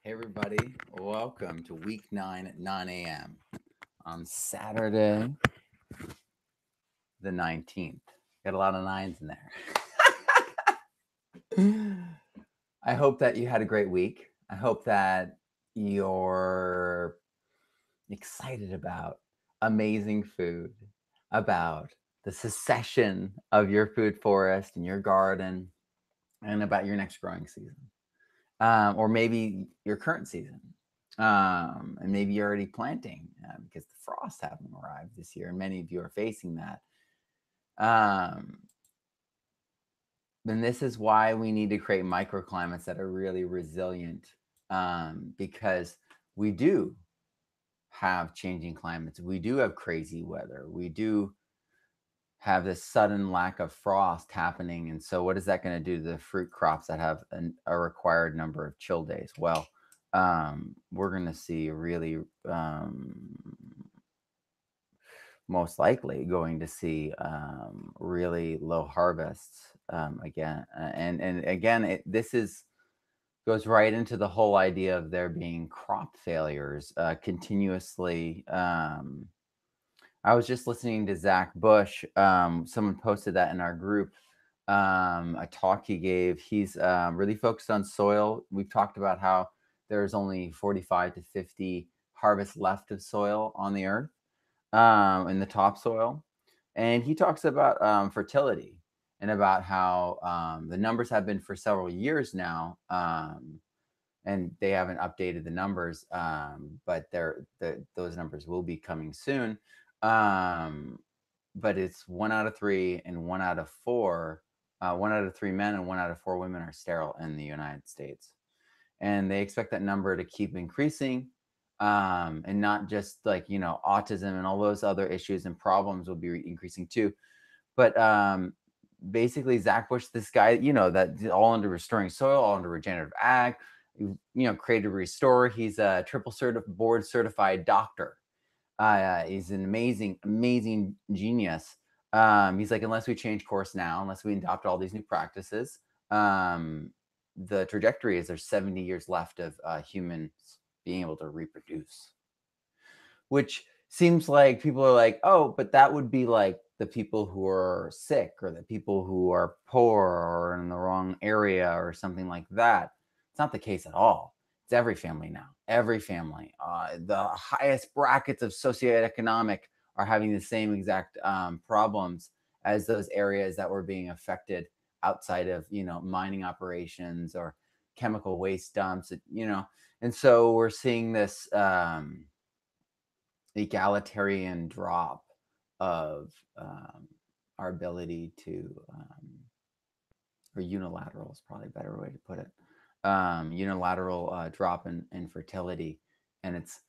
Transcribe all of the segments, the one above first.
Hey everybody, welcome to week 9 at 9 a.m. on Saturday the 19th. Got a lot of nines in there. I hope that you had a great week. I hope that you're excited about amazing food, about the succession of your food forest and your garden, and about your next growing season. Or maybe your current season. And maybe you're already planting because the frosts haven't arrived this year, and many of you are facing that. And this is why we need to create microclimates that are really resilient, because we do have changing climates. We do have crazy weather. We do have this sudden lack of frost happening. And so what is that going to do to the fruit crops that have a required number of chill days? Well, we're going to see really most likely going to see really low harvests again. And again, this goes right into the whole idea of there being crop failures continuously. I was just listening to Zach Bush. Someone posted that in our group, a talk he gave. He's really focused on soil. We've talked about how there's only 45 to 50 harvests left of soil on the earth, in the topsoil. And he talks about fertility and about how the numbers have been for several years now. And they haven't updated the numbers, but those numbers will be coming soon. But it's 1 out of 3 and 1 out of 4, 1 out of 3 men and 1 out of 4 women are sterile in the United States. And they expect that number to keep increasing, and not just like, autism and all those other issues and problems will be increasing too. But basically, Zach Bush, this guy, that all under restoring soil, all under regenerative ag, created Restore. He's a triple board certified doctor. He's an amazing genius. He's like, unless we change course now, unless we adopt all these new practices, the trajectory is there's 70 years left of humans being able to reproduce. Which seems like people are like, oh, but that would be like the people who are sick or the people who are poor or in the wrong area or something like that. It's not the case at all. It's every family now. Every family. The highest brackets of socioeconomic are having the same exact problems as those areas that were being affected outside of, mining operations or chemical waste dumps, And so we're seeing this egalitarian drop of our ability to, or unilateral is probably a better way to put it, unilateral drop in fertility. And it's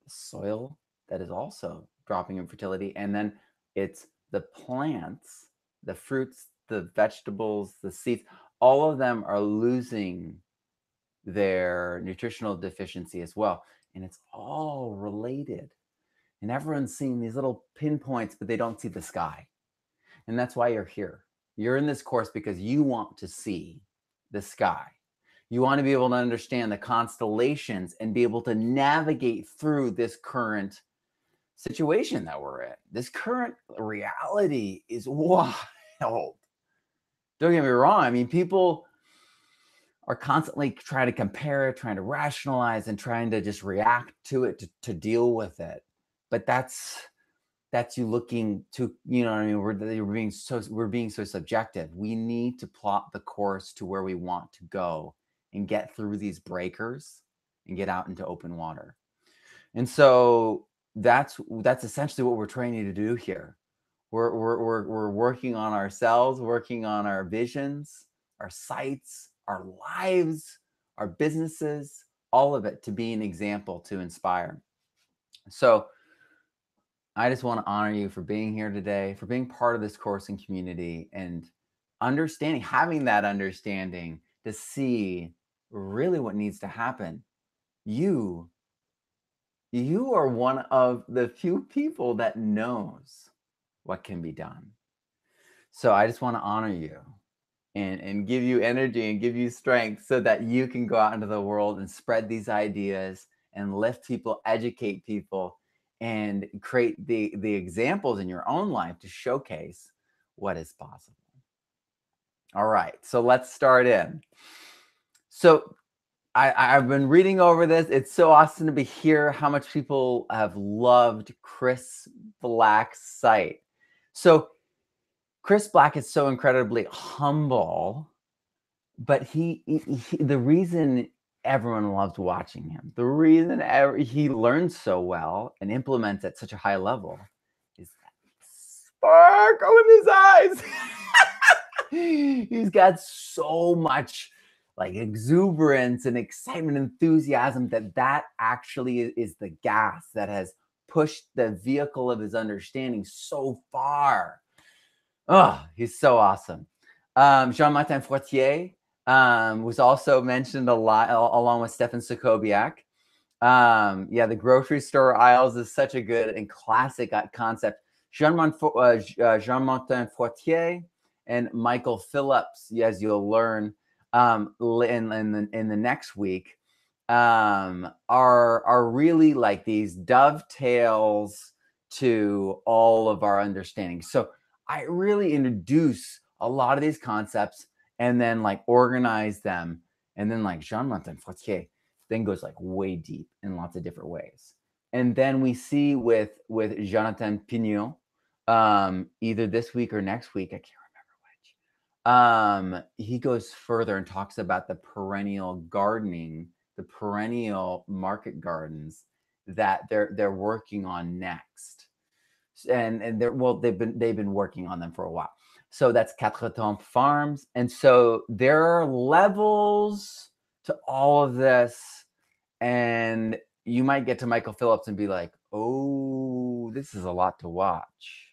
the soil that is also dropping in fertility. And then it's the plants, the fruits, the vegetables, the seeds, all of them are losing their nutritional deficiency as well. And it's all related. And everyone's seeing these little pinpoints, but they don't see the sky. And that's why you're here. You're in this course because you want to see the sky. You want to be able to understand the constellations and be able to navigate through this current situation that we're in. This current reality is wild. Don't get me wrong. I mean, people are constantly trying to compare it, trying to rationalize, and trying to just react to it to deal with it. But that's you looking to, what I mean? We're being so subjective. We need to plot the course to where we want to go and get through these breakers and get out into open water. And so that's essentially what we're training to do here. We're working on ourselves, working on our visions, our sights, our lives, our businesses, all of it to be an example, to inspire. So I just want to honor you for being here today, for being part of this course and community, and having that understanding to see really what needs to happen. You are one of the few people that knows what can be done. So I just want to honor you and give you energy and give you strength so that you can go out into the world and spread these ideas and lift people, educate people, and create the examples in your own life to showcase what is possible. All right, so let's start in. So I've been reading over this. It's so awesome to be here. How much people have loved Chris Black's site. So Chris Black is so incredibly humble, but the reason everyone loves watching him, the reason he learns so well and implements at such a high level is that sparkle in his eyes. He's got so much like exuberance and excitement, enthusiasm that actually is the gas that has pushed the vehicle of his understanding so far. Oh, he's so awesome. Jean-Martin Fortier was also mentioned a lot, along with Stefan Sokobiak. Yeah, the grocery store aisles is such a good and classic concept. Jean-Martin Fortier and Michael Phillips, as you'll learn in the next week, are really like these dovetails to all of our understanding. So I really introduce a lot of these concepts and then like organize them, and then like Jean-Martin Fortier then goes like way deep in lots of different ways. And then we see with Jonathan Pignot, either this week or next week, I can't remember which. He goes further and talks about the perennial gardening, the perennial market gardens that they're working on next. And they've been working on them for a while. So that's Quatre Temps Farms. And so there are levels to all of this. And you might get to Michael Phillips and be like, oh, this is a lot to watch.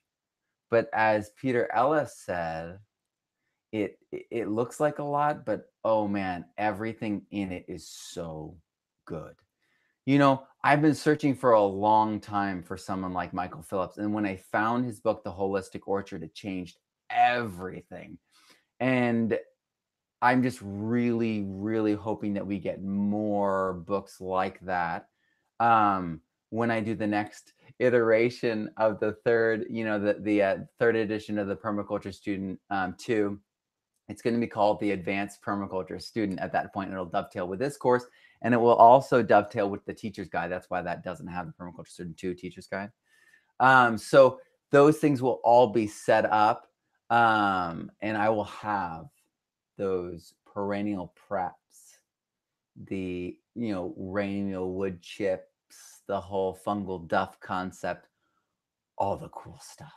But as Peter Ellis said, it looks like a lot, but oh man, everything in it is so good. You know, I've been searching for a long time for someone like Michael Phillips. And when I found his book, The Holistic Orchard, it changed everything. And I'm just really, really hoping that we get more books like that. When I do the next iteration of the third, the third edition of the Permaculture Student 2, it's going to be called the Advanced Permaculture Student at that point. It'll dovetail with this course, and it will also dovetail with the Teacher's Guide. That's why that doesn't have the Permaculture Student 2 Teacher's Guide. So those things will all be set up, and I will have those perennial preps, the radial wood chips, the whole fungal duff concept, all the cool stuff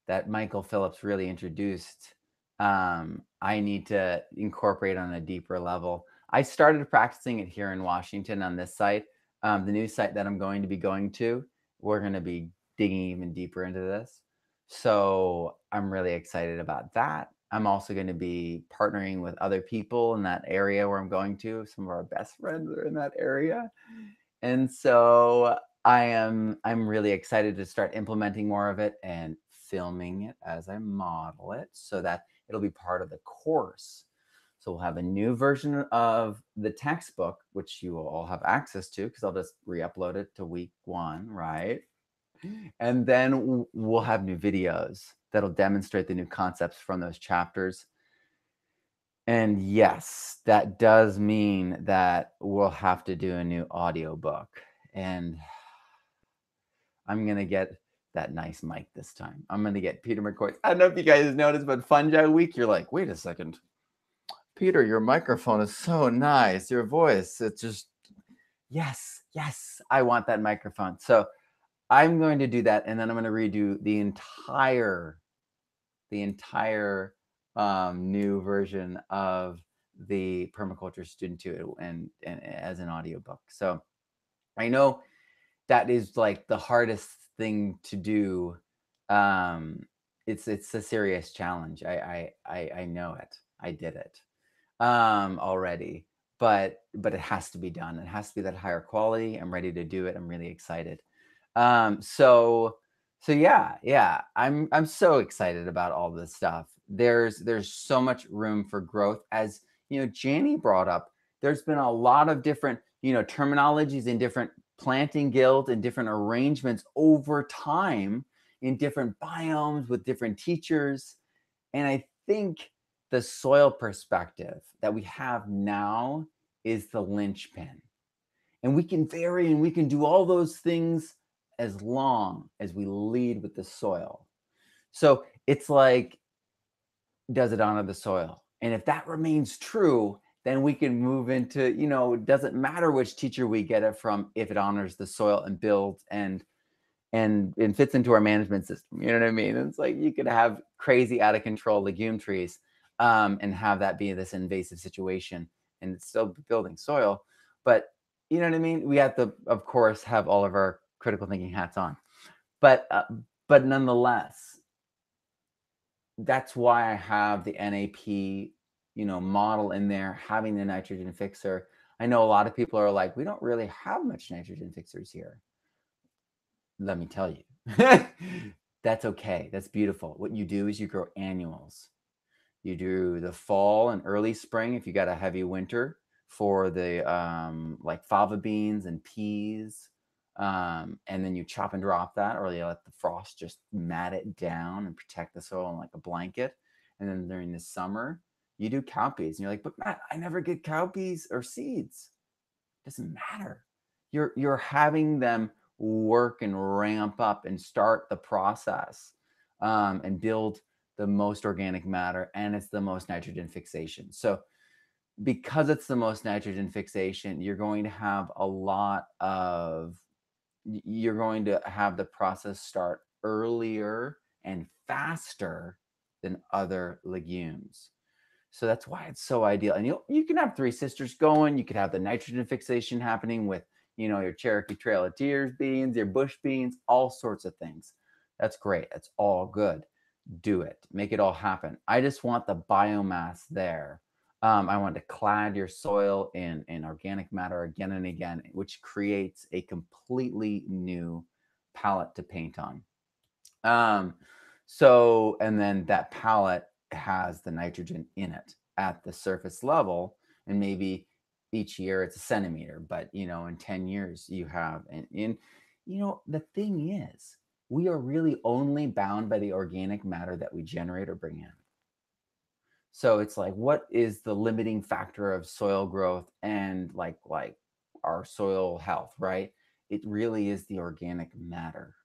that Michael Phillips really introduced. I need to incorporate on a deeper level. I started practicing it here in Washington on this site. The new site that I'm going to be going to, we're going to be digging even deeper into this. So I'm really excited about that. I'm also going to be partnering with other people in that area where I'm going to. Some of our best friends are in that area. And so I'm really excited to start implementing more of it and filming it as I model it so that it'll be part of the course. So we'll have a new version of the textbook, which you will all have access to because I'll just re-upload it to week 1, right? And then we'll have new videos that'll demonstrate the new concepts from those chapters. And yes, that does mean that we'll have to do a new audiobook. And I'm going to get that nice mic this time. I'm going to get Peter McCoy. I don't know if you guys noticed, but Fungi Week, you're like, wait a second. Peter, your microphone is so nice. Your voice, it's just, yes, I want that microphone. So I'm going to do that, and then I'm going to redo the entire new version of the Permaculture Student 2 and as an audiobook. So I know that is like the hardest thing to do. It's a serious challenge. I know it. I did it already, but it has to be done. It has to be that higher quality. I'm ready to do it. I'm really excited. So So yeah, I'm so excited about all this stuff. There's so much room for growth, as Janie brought up. There's been a lot of different terminologies in different planting guilds and different arrangements over time in different biomes with different teachers, and I think the soil perspective that we have now is the linchpin, and we can vary and we can do all those things as long as we lead with the soil. So it's like, does it honor the soil? And if that remains true, then we can move into, it doesn't matter which teacher we get it from if it honors the soil and builds and fits into our management system. You know what I mean? It's like you could have crazy out of control legume trees and have that be this invasive situation and it's still building soil. But you know what I mean? We have to, of course, have all of our critical thinking hats on. But nonetheless, that's why I have the NAP, model in there, having the nitrogen fixer. I know a lot of people are like, we don't really have much nitrogen fixers here. Let me tell you, that's okay. That's beautiful. What you do is you grow annuals. You do the fall and early spring if you got a heavy winter for the like fava beans and peas. And then you chop and drop that, or you let the frost just mat it down and protect the soil like a blanket. And then during the summer, you do cowpeas. And you're like, but Matt, I never get cowpeas or seeds. Doesn't matter. You're having them work and ramp up and start the process and build the most organic matter, and it's the most nitrogen fixation. So because it's the most nitrogen fixation, you're going to have the process start earlier and faster than other legumes. So that's why it's so ideal. And you can have three sisters going. You could have the nitrogen fixation happening with, your Cherokee Trail of Tears beans, your bush beans, all sorts of things. That's great. That's all good. Do it. Make it all happen. I just want the biomass there. I want to clad your soil in organic matter again and again, which creates a completely new palette to paint on. And then that palette has the nitrogen in it at the surface level, and maybe each year it's a centimeter, but in 10 years you have, and the thing is, we are really only bound by the organic matter that we generate or bring in. So it's like, what is the limiting factor of soil growth and like our soil health, right? It really is the organic matter,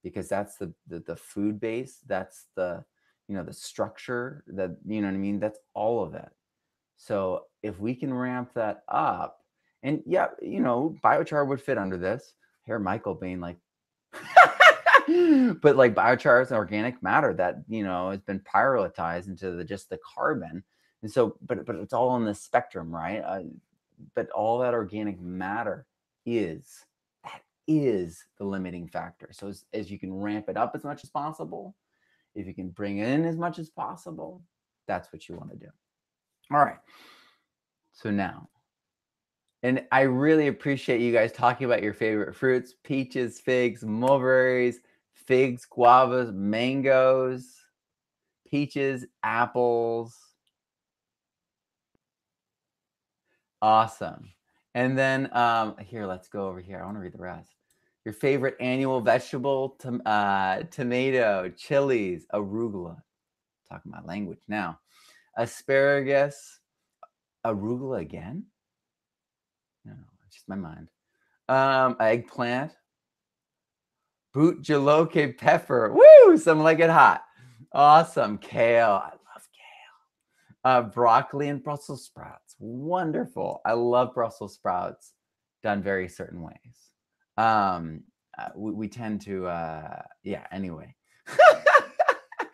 because that's the food base, that's the the structure, that what I mean, that's all of it. So if we can ramp that up, and yeah, biochar would fit under this. Here Michael being like but like biochar is organic matter that has been pyrolyzed into just the carbon, and so but it's all on the spectrum, right? But all that organic matter is the limiting factor. So as you can ramp it up as much as possible, if you can bring in as much as possible, that's what you want to do. All right. So now, and I really appreciate you guys talking about your favorite fruits: peaches, figs, mulberries, figs, guavas, mangoes, peaches, apples. Awesome. And then here, let's go over here. I want to read the rest. Your favorite annual vegetable: tomato, chilies, arugula. Talking my language now. Asparagus, arugula again? No, it's just my mind. Eggplant, boot jaloke pepper. Woo! Some like it hot. Awesome. Kale. I love kale. Broccoli and Brussels sprouts. Wonderful. I love Brussels sprouts done very certain ways. We tend to, anyway.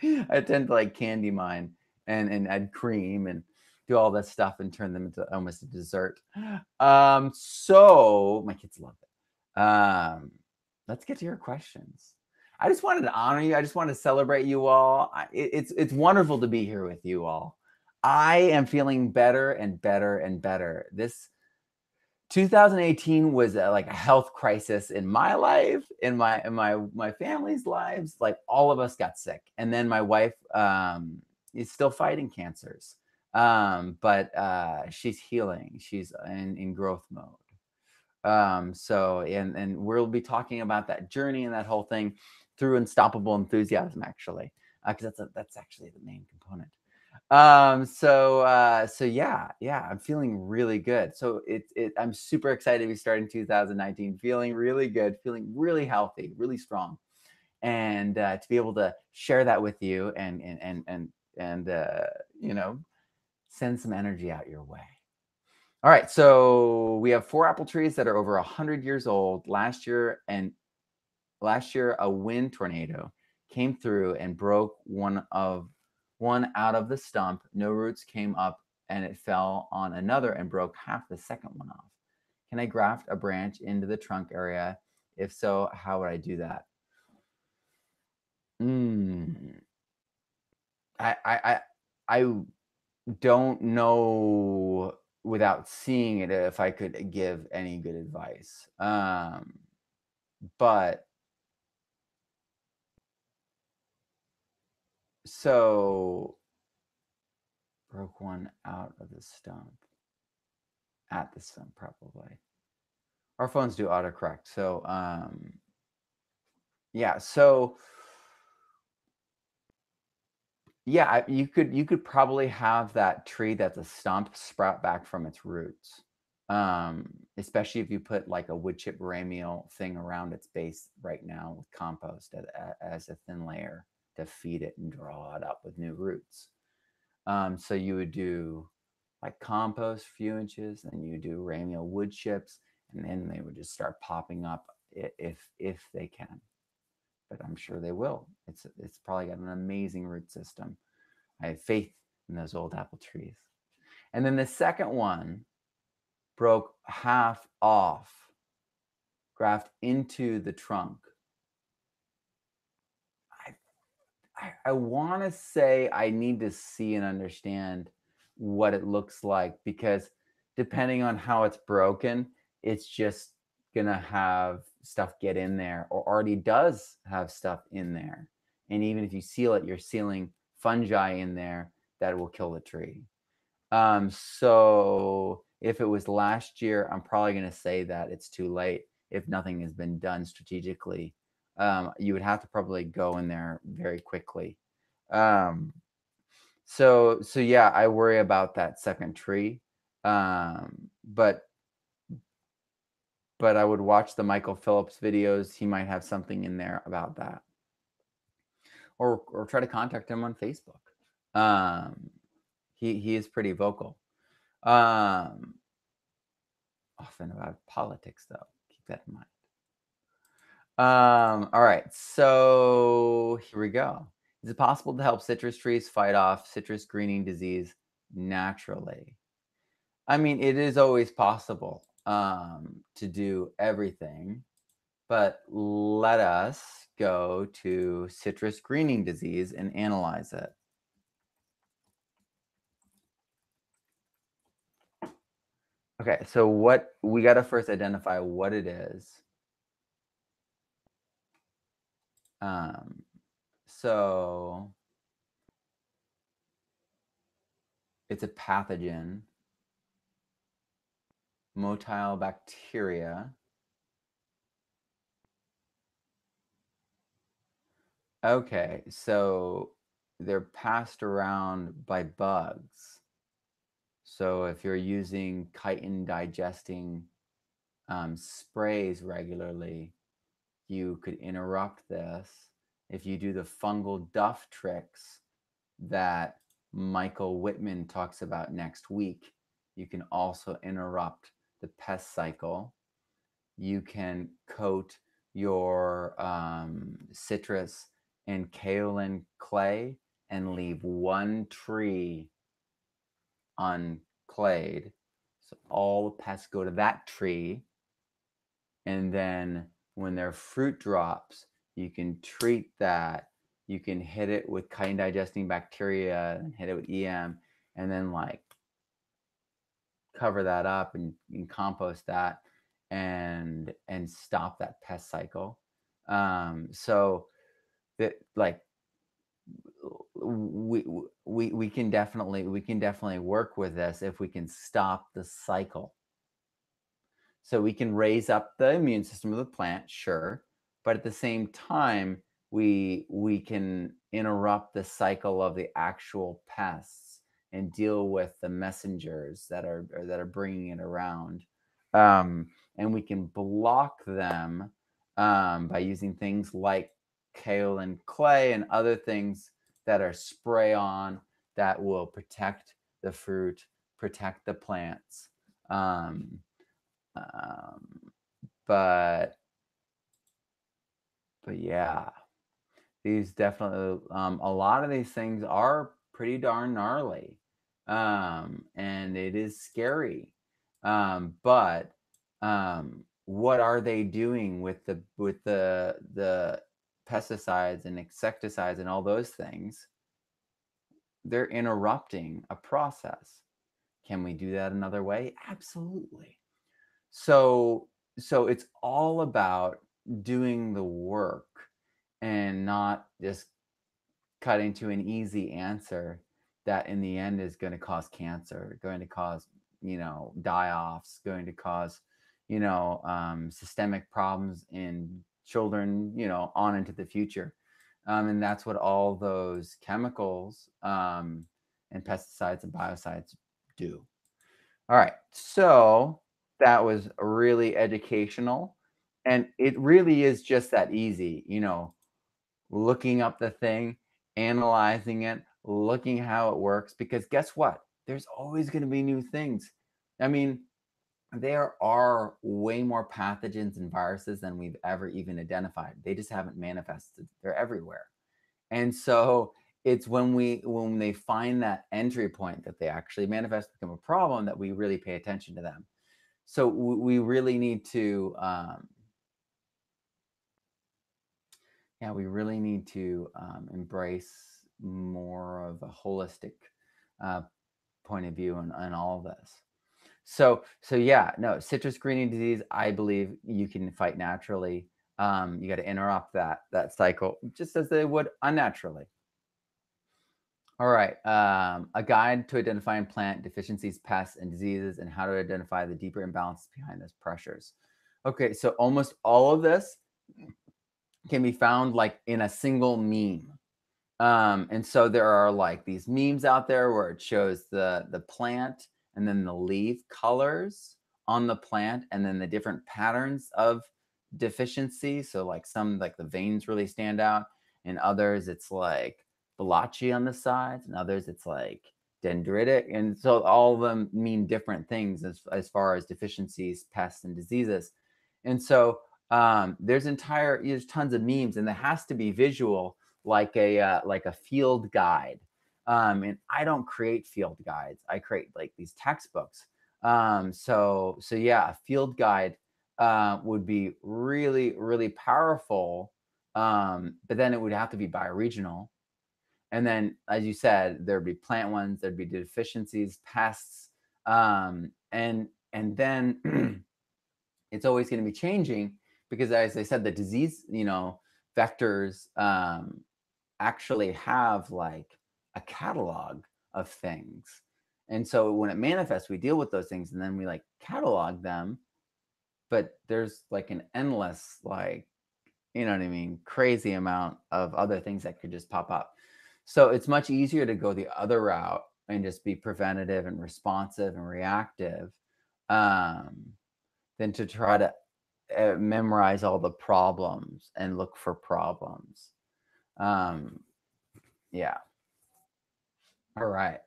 I tend to like candy mine and add cream and do all this stuff and turn them into almost a dessert. So my kids love it. Let's get to your questions. I just wanted to honor you. I just want to celebrate you all. It's wonderful to be here with you all. I am feeling better and better and better. This 2018 was like a health crisis in my life, in my family's lives. Like all of us got sick, and then my wife is still fighting cancers, but she's healing. She's in growth mode. So and we'll be talking about that journey and that whole thing through Unstoppable Enthusiasm, actually, because that's actually the main component. So yeah, I'm feeling really good. So I'm super excited to be starting 2019, feeling really good, feeling really healthy, really strong, and to be able to share that with you and send some energy out your way. All right, so we have 4 apple trees that are over 100 years old. Last year, a wind tornado came through and broke one out of the stump. No roots came up, and it fell on another and broke half the second one off. Can I graft a branch into the trunk area? If so, how would I do that? I don't know without seeing it if I could give any good advice. But so broke one out of the stump. At the stump, probably. Our phones do autocorrect. So yeah, so yeah, you could probably have that tree that's a stump sprout back from its roots. Especially if you put like a wood chip ramial thing around its base right now with compost as a thin layer to feed it and draw it up with new roots. So you would do like compost a few inches, and you do ramial wood chips, and then they would just start popping up if they can. But I'm sure they will. It's probably got an amazing root system. I have faith in those old apple trees. And then the second one broke half off, graft into the trunk. I want to say I need to see and understand what it looks like, because depending on how it's broken, it's just gonna have stuff get in there, or already does have stuff in there. And even if you seal it, you're sealing fungi in there that will kill the tree. So if it was last year, I'm probably going to say that it's too late if nothing has been done strategically. You would have to probably go in there very quickly. So yeah, I worry about that second tree. But I would watch the Michael Phillips videos. He might have something in there about that, or try to contact him on Facebook. He is pretty vocal. Often about politics, though. Keep that in mind. All right, so here we go. Is it possible to help citrus trees fight off citrus greening disease naturally? I mean, it is always possible to do everything, but let us go to citrus greening disease and analyze it. Okay, so what we got to first identify what it is. So it's a pathogen, motile bacteria. Okay, so they're passed around by bugs. So if you're using chitin digesting sprays regularly, you could interrupt this. If you do the fungal duff tricks that Michael Whitman talks about next week, you can also interrupt the pest cycle. You can coat your citrus in kaolin clay and leave one tree unclayed. So all the pests go to that tree. And then when their fruit drops, you can treat that. You can hit it with chitin digesting bacteria and hit it with EM, and then like cover that up and compost that and stop that pest cycle. So that like we can definitely work with this if we can stop the cycle. So we can raise up the immune system of the plant, sure, but at the same time, we can interrupt the cycle of the actual pests and deal with the messengers that are bringing it around, and we can block them by using things like kaolin clay and other things that are spray on that will protect the fruit, protect the plants. Um, um, but but yeah, these definitely a lot of these things are pretty darn gnarly, and it is scary. But what are they doing with the pesticides and insecticides and all those things? They're interrupting a process. Can we do that another way? Absolutely. So so it's all about doing the work and not just cutting to an easy answer that in the end is going to cause cancer, going to cause, die-offs, going to cause, systemic problems in children, on into the future. And that's what all those chemicals and pesticides and biocides do. All right. So that was really educational. And it really is just that easy, looking up the thing, analyzing it, looking how it works. Because guess what? There's always going to be new things. I mean, there are way more pathogens and viruses than we've ever even identified. They just haven't manifested. They're everywhere. And so it's when they find that entry point that they actually manifest, become a problem, that we really pay attention to them. So we really need to we really need to embrace more of a holistic uh, point of view on all of this. So yeah, no, citrus greening disease, I believe you can fight naturally. You got to interrupt that cycle just as they would unnaturally. All right. A guide to identifying plant deficiencies, pests, and diseases, and how to identify the deeper imbalances behind those pressures. Okay, so almost all of this can be found like in a single meme. And so there are like these memes out there where it shows the plant and then the leaf colors on the plant and then the different patterns of deficiency. So like some like the veins really stand out, and others it's like blotchy on the sides, and others it's like dendritic. And so all of them mean different things as far as deficiencies, pests, and diseases. And so there's tons of memes, and there has to be visual, like a field guide. And I don't create field guides. I create like these textbooks. So yeah, a field guide would be really, really powerful. But then it would have to be bioregional. And then, as you said, there'd be plant ones, there'd be deficiencies, pests, and then it's always going to be changing because, as I said, the disease, vectors actually have like a catalog of things. And so when it manifests, we deal with those things and then we like catalog them. But there's like an endless, like, what I mean, crazy amount of other things that could just pop up. So it's much easier to go the other route and just be preventative and responsive and reactive um, than to try to memorize all the problems and look for problems. Um, yeah. All right.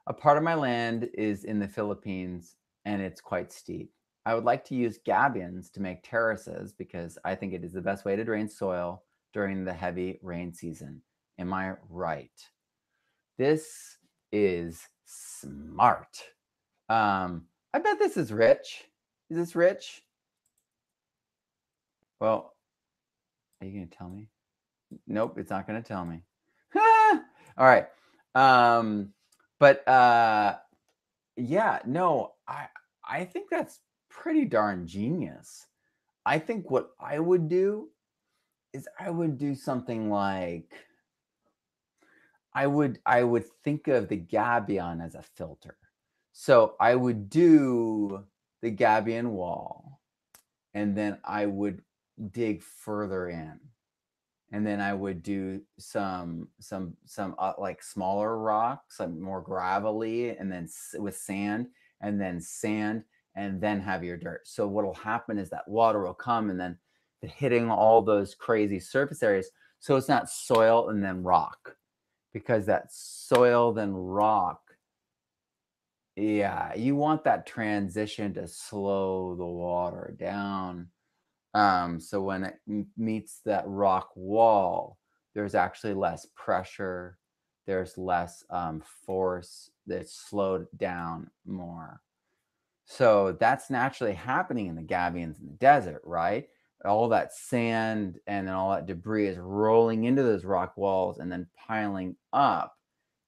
A part of my land is in the Philippines and it's quite steep. I would like to use gabions to make terraces because I think it is the best way to drain soil during the heavy rain season. Am I right? This is smart. I bet this is rich. Is this rich? Well, are you going to tell me? Nope, it's not going to tell me. All right. But Yeah, no, I think that's pretty darn genius. I think what I would do is I would do something like I would think of the gabion as a filter. So I would do the gabion wall, and then I would dig further in, and then I would do some like smaller rocks, some more gravelly, and then with sand, and then sand, and then have your dirt. So what'll happen is that water will come and then hitting all those crazy surface areas. So it's not soil and then rock, because that soil then rock, yeah, you want that transition to slow the water down. So when it meets that rock wall, there's actually less pressure, there's less force, that's slowed down more. So that's naturally happening in the gabions in the desert, right? All that sand and then all that debris is rolling into those rock walls and then piling up,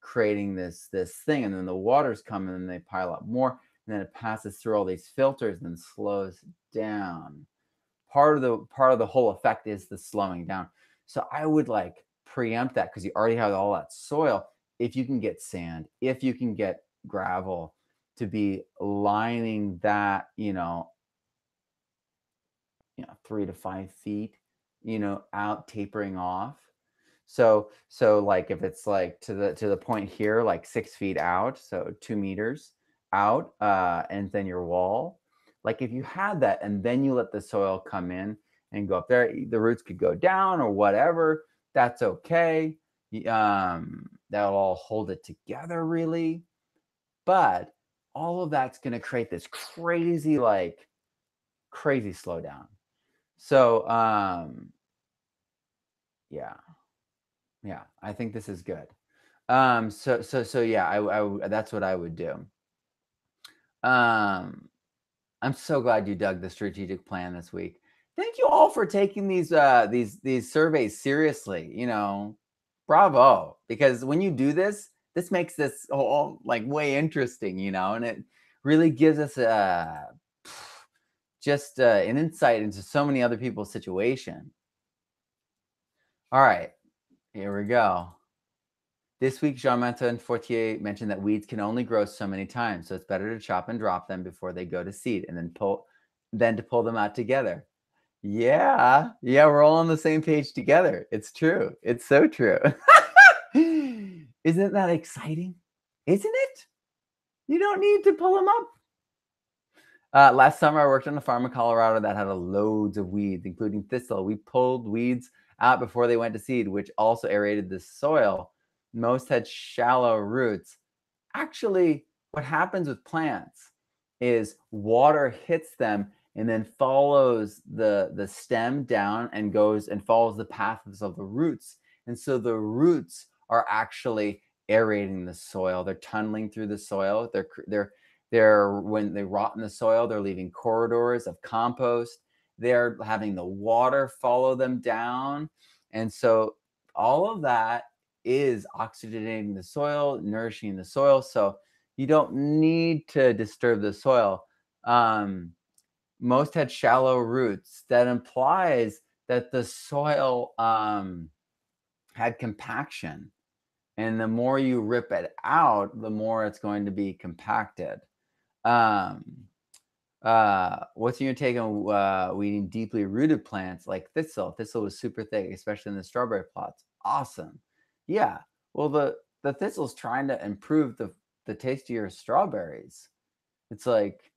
creating this thing. And then the waters come and then they pile up more, and then it passes through all these filters and slows down. Part of the whole effect is the slowing down. So I would like preempt that, because you already have all that soil. If you can get sand, if you can get gravel to be lining that, 3 to 5 feet, out, tapering off. So like if it's like to the point here, like 6 feet out, so 2 meters out, and then your wall. Like if you had that and then you let the soil come in and go up there, the roots could go down or whatever. That's okay. That'll all hold it together really. But all of that's going to create this crazy, like crazy slowdown. So yeah, yeah, I think this is good. So yeah, that's what I would do. Um, I'm so glad you dug the strategic plan this week. Thank you all for taking these surveys seriously. Bravo, because when you do this, this makes this all like way interesting. And it really gives us just an insight into so many other people's situation. All right, here we go. This week, Jean-Martin Fortier mentioned that weeds can only grow so many times, so it's better to chop and drop them before they go to seed, and then to pull them out together. Yeah, yeah, we're all on the same page together. It's true. It's so true. Isn't that exciting? Isn't it? You don't need to pull them up. Last summer, I worked on a farm in Colorado that had loads of weeds, including thistle. We pulled weeds out before they went to seed, which also aerated the soil. Most had shallow roots. Actually, what happens with plants is water hits them and then follows the stem down and goes and follows the paths of the roots. And so the roots are actually aerating the soil. They're tunneling through the soil. They're when they rot in the soil, they're leaving corridors of compost. They're having the water follow them down. And so all of that is oxygenating the soil, nourishing the soil. So you don't need to disturb the soil. Most had shallow roots. That implies that the soil had compaction. And the more you rip it out, the more it's going to be compacted. Um, what's your take on weeding deeply rooted plants like thistle? Thistle was super thick, especially in the strawberry plots. Awesome. Yeah. Well, the thistle's trying to improve the taste of your strawberries. It's like,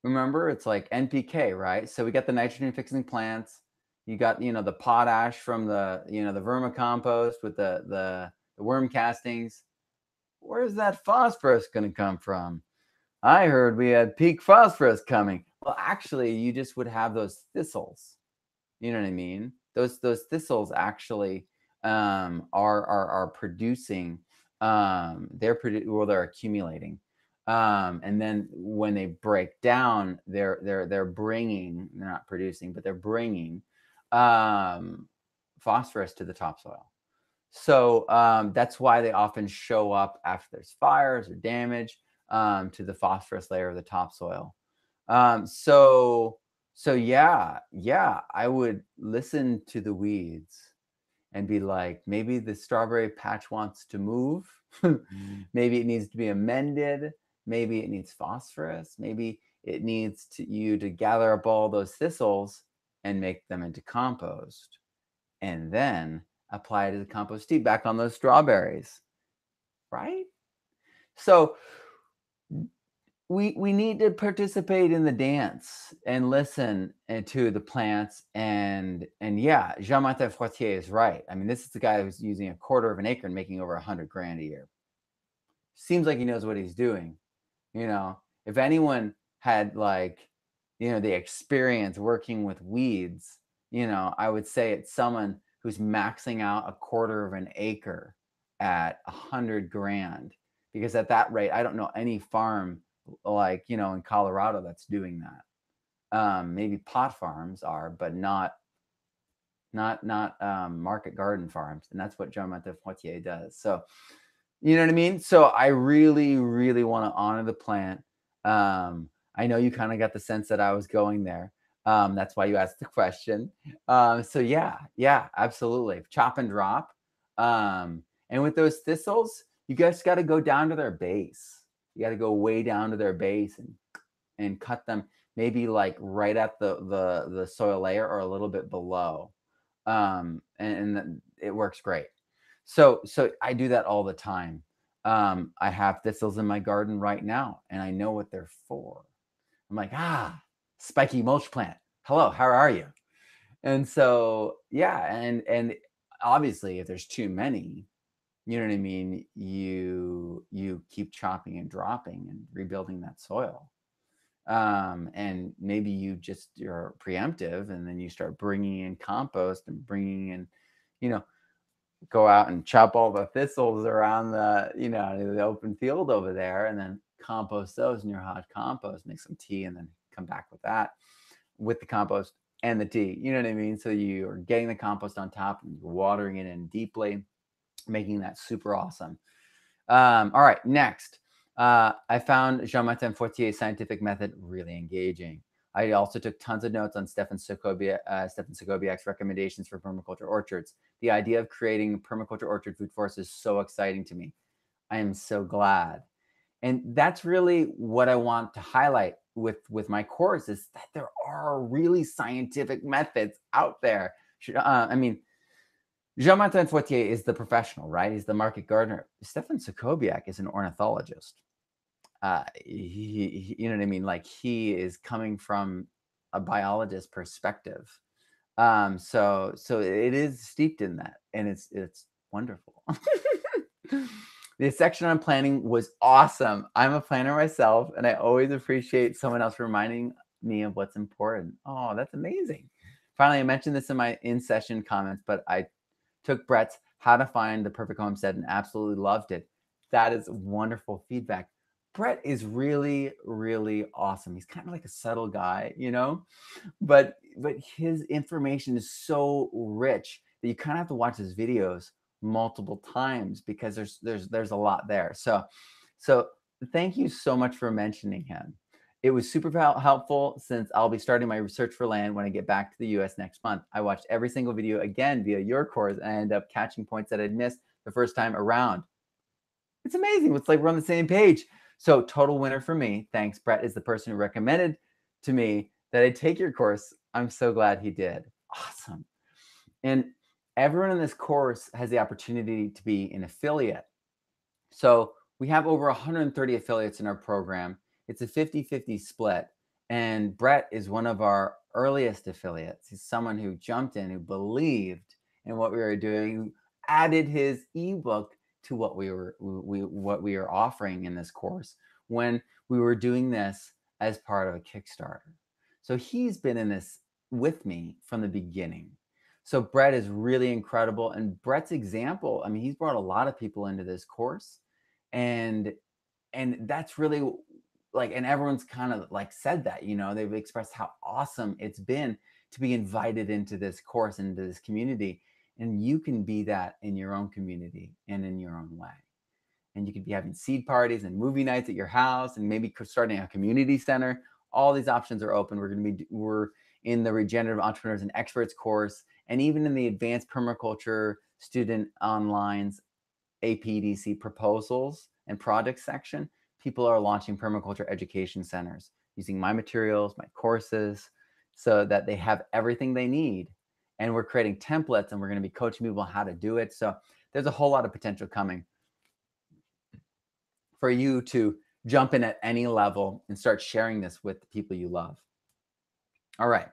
remember, it's like NPK, right? So we got the nitrogen fixing plants. You got, the potash from the vermicompost with the worm castings. Where's that phosphorus going to come from? I heard we had peak phosphorus coming. Well, actually, you just would have those thistles. You know what I mean? Those thistles actually are producing. They're accumulating, and then when they break down, they're bringing. They're not producing, but they're bringing phosphorus to the topsoil. So that's why they often show up after there's fires or damage. to the phosphorus layer of the topsoil. Um, so so yeah, I would listen to the weeds and be like, maybe the strawberry patch wants to move. Maybe it needs to be amended. Maybe it needs phosphorus. Maybe it needs you to gather up all those thistles and make them into compost, and then apply it to the compost tea back on those strawberries, right? So we need to participate in the dance and listen to the plants, and yeah, Jean-Martin Fortier is right. I mean, this is the guy who's using a quarter of an acre and making over 100 grand a year. Seems like he knows what he's doing. If anyone had, like, the experience working with weeds, I would say it's someone who's maxing out a quarter of an acre at 100 grand, because at that rate, I don't know any farm, like, in Colorado that's doing that. Maybe pot farms are, but not market garden farms, and that's what Jean-Martin Fortier does. So, you know what I mean? So I really, really want to honor the plant. I know you kind of got the sense that I was going there. That's why you asked the question. So yeah, absolutely. Chop and drop. And with those thistles, you guys got to go down to their base. You got to go way down to their base and cut them, maybe like right at the soil layer or a little bit below. And it works great. So I do that all the time. I have thistles in my garden right now, and I know what they're for. I'm like, spiky mulch plant. Hello, how are you? And so yeah, and obviously, if there's too many, you know what I mean, you keep chopping and dropping and rebuilding that soil. And maybe you're preemptive, and then you start bringing in compost and bringing in, you know go out and chop all the thistles around the open field over there, and then compost those in your hot compost, make some tea, and then come back with that, with the compost and the tea. You know what I mean? So you're getting the compost on top and you're watering it in deeply, making that super awesome. All right, next. I found Jean-Martin Fortier's scientific method really engaging. I also took tons of notes on Stefan Segobiak's recommendations for permaculture orchards. The idea of creating a permaculture orchard food forest is so exciting to me. I am so glad. And that's really what I want to highlight with my course, is that there are really scientific methods out there. I mean, Jean-Martin Fortier is the professional, right? He's the market gardener. Stefan Segobiak is an ornithologist. You know what I mean? Like, he is coming from a biologist perspective. So it is steeped in that, and it's wonderful. The section on planning was awesome. I'm a planner myself, and I always appreciate someone else reminding me of what's important. Oh, that's amazing. Finally, I mentioned this in my in-session comments, but I took Brett's How to Find the Perfect Homestead and absolutely loved it. That is wonderful feedback. Brett is really, really awesome. He's kind of like a subtle guy, but his information is so rich that you kind of have to watch his videos multiple times, because there's a lot there. So thank you so much for mentioning him. It was super helpful, since I'll be starting my research for land when I get back to the US next month. I watched every single video again via your course, and I end up catching points that I'd missed the first time around. It's amazing. It's like we're on the same page. So total winner for me. Thanks. Brett is the person who recommended to me that I take your course. I'm so glad he did. Awesome. And everyone in this course has the opportunity to be an affiliate. So we have over 130 affiliates in our program. It's a 50-50 split. And Brett is one of our earliest affiliates. He's someone who jumped in, who believed in what we were doing, who added his ebook to what we were offering in this course when we were doing this as part of a Kickstarter. So he's been in this with me from the beginning. So Brett is really incredible. And Brett's example, I mean, he's brought a lot of people into this course. And that's really, like, and everyone's kind of like said that, they've expressed how awesome it's been to be invited into this course, into this community. And you can be that in your own community and in your own way. and you could be having seed parties and movie nights at your house, and maybe starting a community center. All these options are open. We're in the Regenerative Entrepreneurs and Experts course, and even in the Advanced Permaculture Student Online's APDC proposals and projects section, people are launching permaculture education centers using my materials, my courses, so that they have everything they need. And we're creating templates, and we're going to be coaching people how to do it. So there's a whole lot of potential coming for you to jump in at any level and start sharing this with the people you love. All right.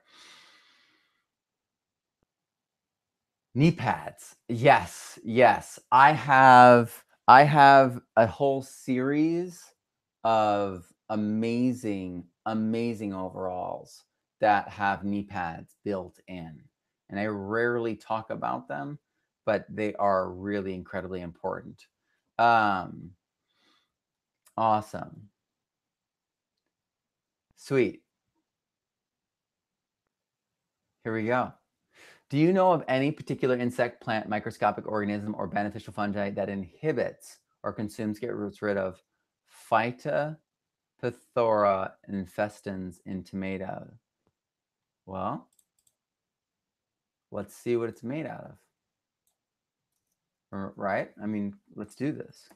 Knee pads. Yes, yes. I have a whole series of amazing overalls that have knee pads built in. And I rarely talk about them, but they are really incredibly important. Awesome. Sweet. Here we go. Do you know of any particular insect, plant, microscopic organism, or beneficial fungi that inhibits or consumes, gets rid of Phytophthora infestans in tomato? Well, let's see what it's made out of. Right? I mean, let's do this.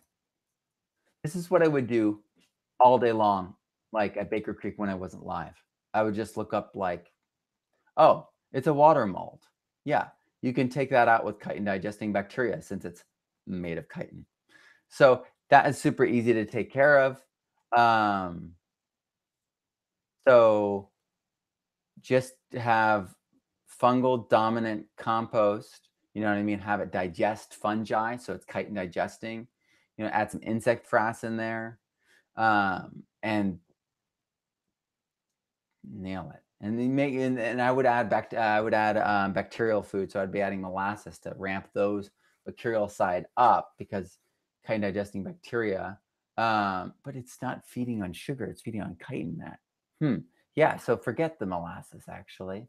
This is what I would do all day long, like at Baker Creek when I wasn't live. I would just look up like, oh, it's a water mold. Yeah, you can take that out with chitin digesting bacteria since it's made of chitin. So that is super easy to take care of. So just have fungal dominant compost, you know what I mean? Have it digest fungi, so it's chitin digesting. You know, add some insect frass in there, and nail it. And then and I would add bacterial food, so I'd be adding molasses to ramp those bacterial side up because chitin digesting bacteria. But it's not feeding on sugar; it's feeding on chitin. Yeah. So forget the molasses actually,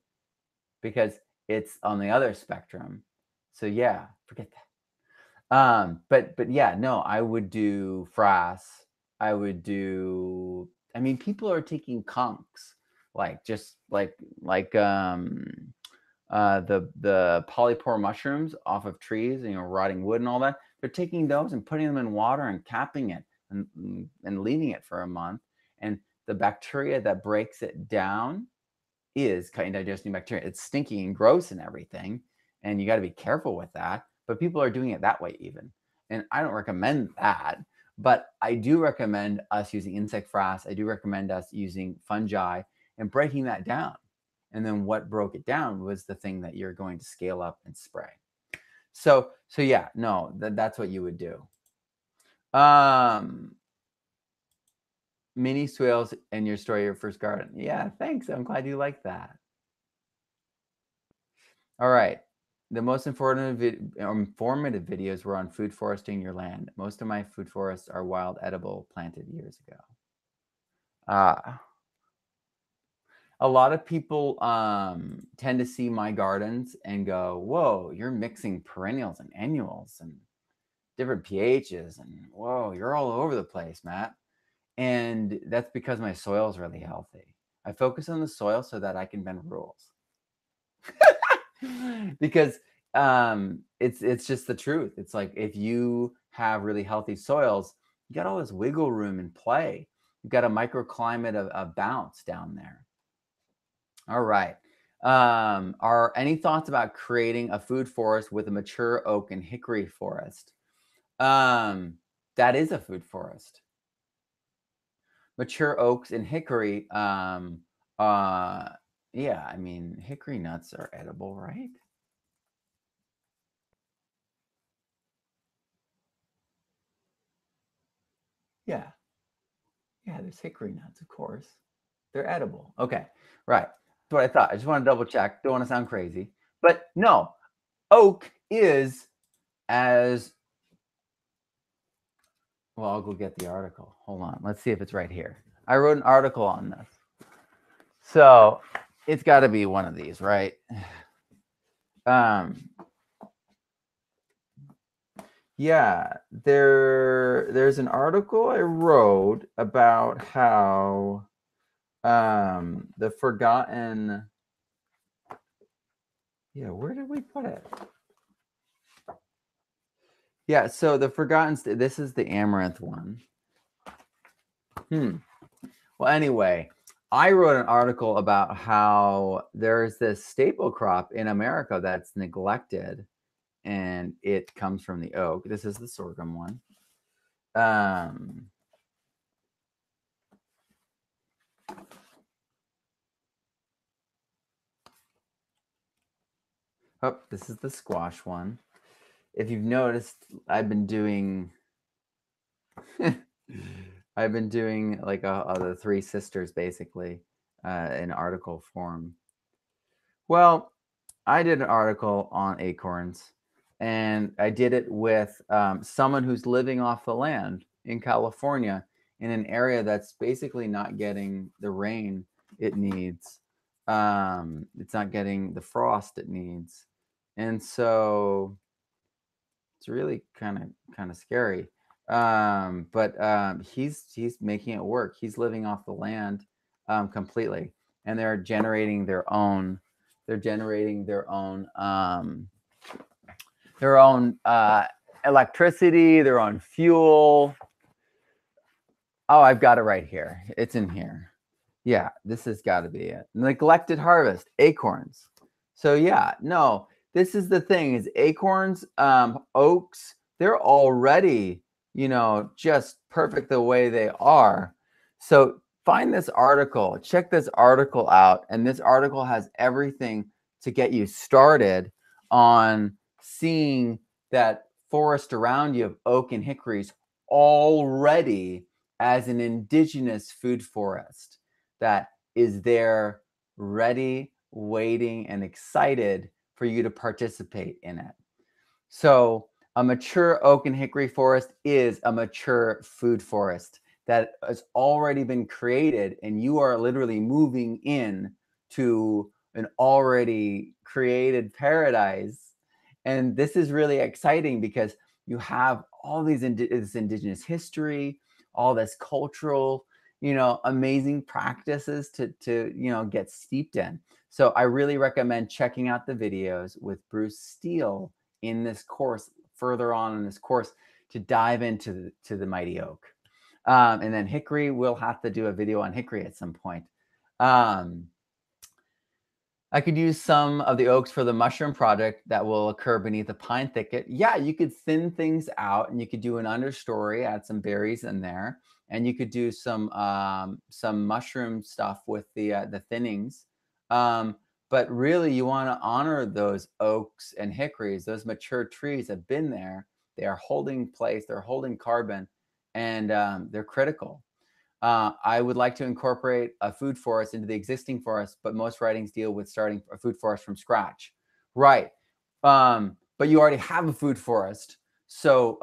because it's on the other spectrum. So yeah, forget that. But yeah, no, I would do frass. I would do. I mean, people are taking conchs, like just like the polypore mushrooms off of trees, you know, rotting wood and all that. They're taking those and putting them in water and capping it and leaving it for a month. And the bacteria that breaks it down is chitin digesting bacteria. It's stinky and gross and everything, and you got to be careful with that. But people are doing it that way even, and I don't recommend that. But I do recommend us using insect frass. I do recommend us using fungi and breaking that down. And then what broke it down was the thing that you're going to scale up and spray. So yeah, no, that's what you would do. Mini swales in your story, your first garden. Yeah, thanks. I'm glad you like that. All right. The most informative videos were on food foresting your land. Most of my food forests are wild edible planted years ago. A lot of people tend to see my gardens and go, whoa, you're mixing perennials and annuals and different pHs. And whoa, you're all over the place, Matt. And that's because my soil is really healthy. I focus on the soil so that I can bend rules. Because it's just the truth. It's like if you have really healthy soils, you got all this wiggle room and play. You've got a microclimate of bounce down there. All right. Are any thoughts about creating a food forest with a mature oak and hickory forest? That is a food forest. Mature oaks and hickory. Yeah, I mean, hickory nuts are edible, right? Yeah. Yeah, there's hickory nuts, of course. They're edible. Okay. Right. That's what I thought. I just want to double check. Don't want to sound crazy. But no, oak is as well. I'll go get the article. Hold on. Let's see if it's right here. I wrote an article on this. So it's got to be one of these, right? Yeah, there's an article I wrote about how the forgotten, yeah, where did we put it? Yeah, so the forgotten, this is the amaranth one. Well, anyway, I wrote an article about how there's this staple crop in America that's neglected, and it comes from the oak. This is the sorghum one. Oh, this is the squash one. If you've noticed, I've been doing I've been doing like the three sisters basically in article form. Well, I did an article on acorns, and I did it with someone who's living off the land in California in an area that's basically not getting the rain it needs. It's not getting the frost it needs, and so it's really kind of scary. But he's making it work. He's living off the land completely, and they're generating their own. They're generating their own electricity, their own fuel. Oh, I've got it right here. It's in here. Yeah, this has got to be it. Neglected harvest, acorns. So yeah, no, this is the thing is acorns, oaks, they're already, just perfect the way they are. So find this article, check this article out, and this article has everything to get you started on seeing that forest around you of oak and hickories already as an indigenous food forest that is there ready, waiting, and excited for you to participate in it. So, a mature oak and hickory forest is a mature food forest that has already been created, and you are literally moving in to an already created paradise. And this is really exciting because you have all this indigenous history, all this cultural, amazing practices to get steeped in. So I really recommend checking out the videos with Bruce Steele in this course, further on in this course, to dive into the mighty oak. And then hickory, we'll have to do a video on hickory at some point. I could use some of the oaks for the mushroom project that will occur beneath a pine thicket. Yeah, you could thin things out, and you could do an understory, add some berries in there, and you could do some mushroom stuff with the thinnings. But really, you want to honor those oaks and hickories. Those mature trees have been there. They are holding place. They're holding carbon, and they're critical. I would like to incorporate a food forest into the existing forest, but most writings deal with starting a food forest from scratch. Right. But you already have a food forest. So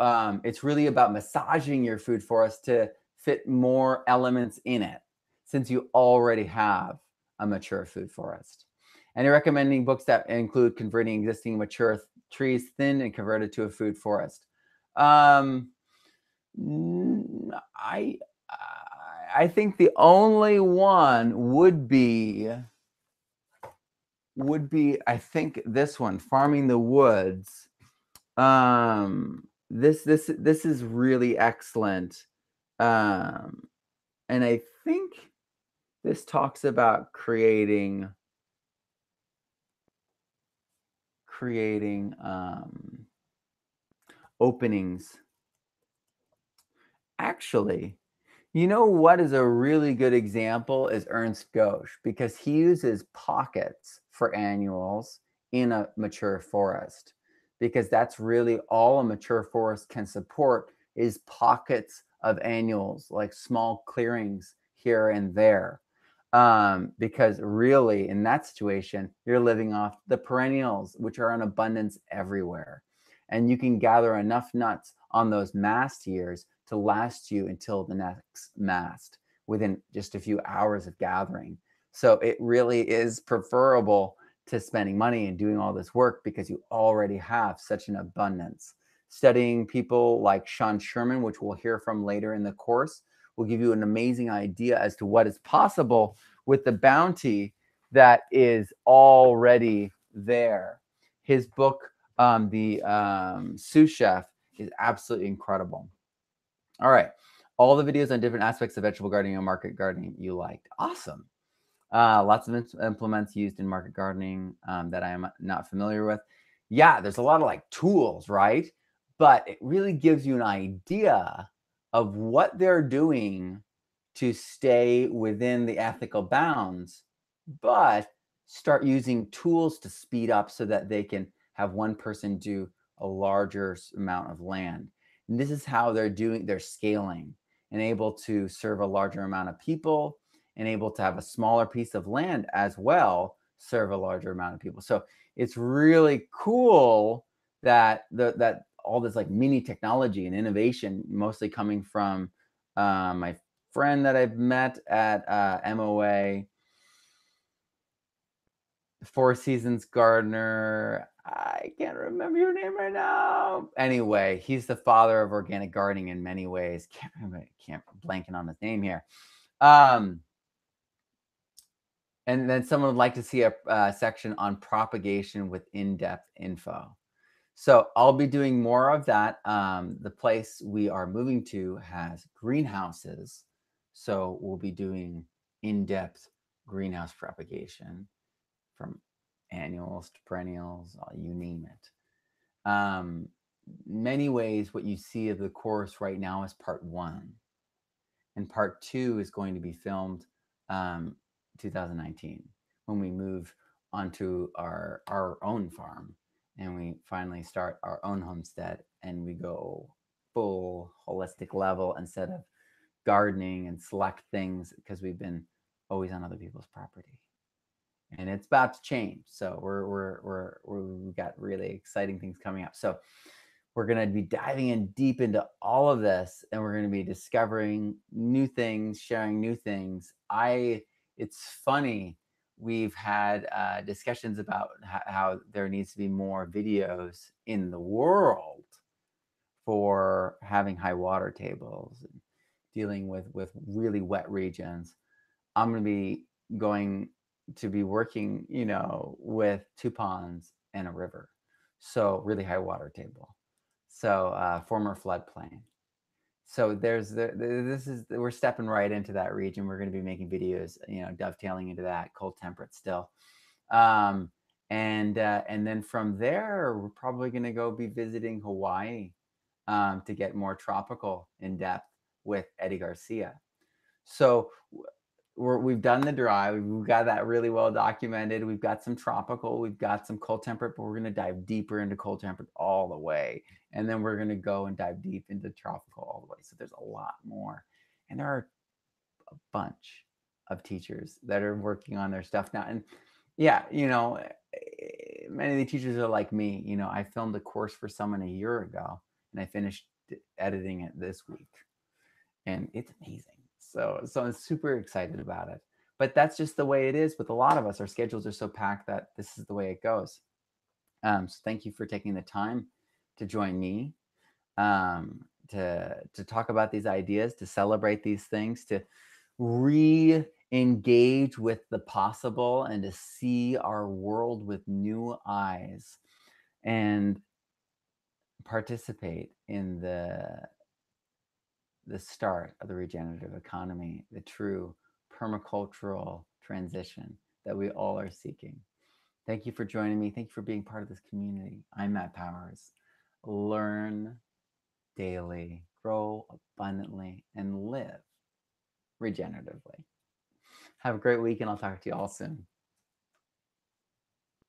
it's really about massaging your food forest to fit more elements in it, since you already have a mature food forest. And you're recommending books that include converting existing mature trees thin and converted to a food forest. I I think the only one would be I think this one, Farming the Woods. This is really excellent. And I think this talks about creating openings. Actually, you know what is a really good example is Ernst Gosch, because he uses pockets for annuals in a mature forest, because that's really all a mature forest can support is pockets of annuals, like small clearings here and there. Because really in that situation, you're living off the perennials, which are in abundance everywhere. And you can gather enough nuts on those mast years to last you until the next mast within just a few hours of gathering. So it really is preferable to spending money and doing all this work because you already have such an abundance. Studying people like Sean Sherman, which we'll hear from later in the course, will give you an amazing idea as to what is possible with the bounty that is already there. His book, The Sous Chef, is absolutely incredible. All right. All the videos on different aspects of vegetable gardening and market gardening you liked. Awesome. Lots of implements used in market gardening that I am not familiar with. Yeah, there's a lot of like tools, right? But it really gives you an idea of what they're doing to stay within the ethical bounds, but start using tools to speed up so that they can have one person do a larger amount of land. And this is how they're scaling and able to serve a larger amount of people and able to have a smaller piece of land as well serve a larger amount of people. So it's really cool that that all this like mini technology and innovation, mostly coming from my friend that I've met at MOA, Four Seasons gardener. I can't remember your name right now. Anyway, he's the father of organic gardening in many ways. Can't remember. Can't blanking on his name here. And then someone would like to see a section on propagation with in-depth info. So I'll be doing more of that. The place we are moving to has greenhouses. So we'll be doing in-depth greenhouse propagation from annuals to perennials, you name it. Many ways, what you see of the course right now is part 1. And part 2 is going to be filmed 2019 when we move onto our own farm and we finally start our own homestead and we go full holistic level instead of gardening and select things because we've been always on other people's property. And it's about to change. So we've got really exciting things coming up. So we're going to be diving in deep into all of this, and we're going to be discovering new things, sharing new things. It's funny. We've had discussions about how there needs to be more videos in the world for having high water tables and dealing with really wet regions. I'm going to be going to be working, with 2 ponds and a river. So really high water table. So former floodplain. So we're stepping right into that region. We're going to be making videos, dovetailing into that, cold temperate still. And then from there, we're probably going to go be visiting Hawaii to get more tropical in depth with Eddie Garcia. So we've done the dry. We've got that really well documented. We've got some tropical. We've got some cold temperate, but we're going to dive deeper into cold temperate all the way. And then we're going to go and dive deep into tropical all the way. So there's a lot more. And there are a bunch of teachers that are working on their stuff now. And yeah, many of the teachers are like me. I filmed a course for someone a year ago and I finished editing it this week. And it's amazing. So I'm super excited about it. But that's just the way it is with a lot of us. Our schedules are so packed that this is the way it goes. So thank you for taking the time to join me, to talk about these ideas, to celebrate these things, to re-engage with the possible and to see our world with new eyes and participate in the start of the regenerative economy, the true permacultural transition that we all are seeking. Thank you for joining me. Thank you for being part of this community. I'm Matt Powers. Learn daily, grow abundantly, and live regeneratively. Have a great week, and I'll talk to you all soon.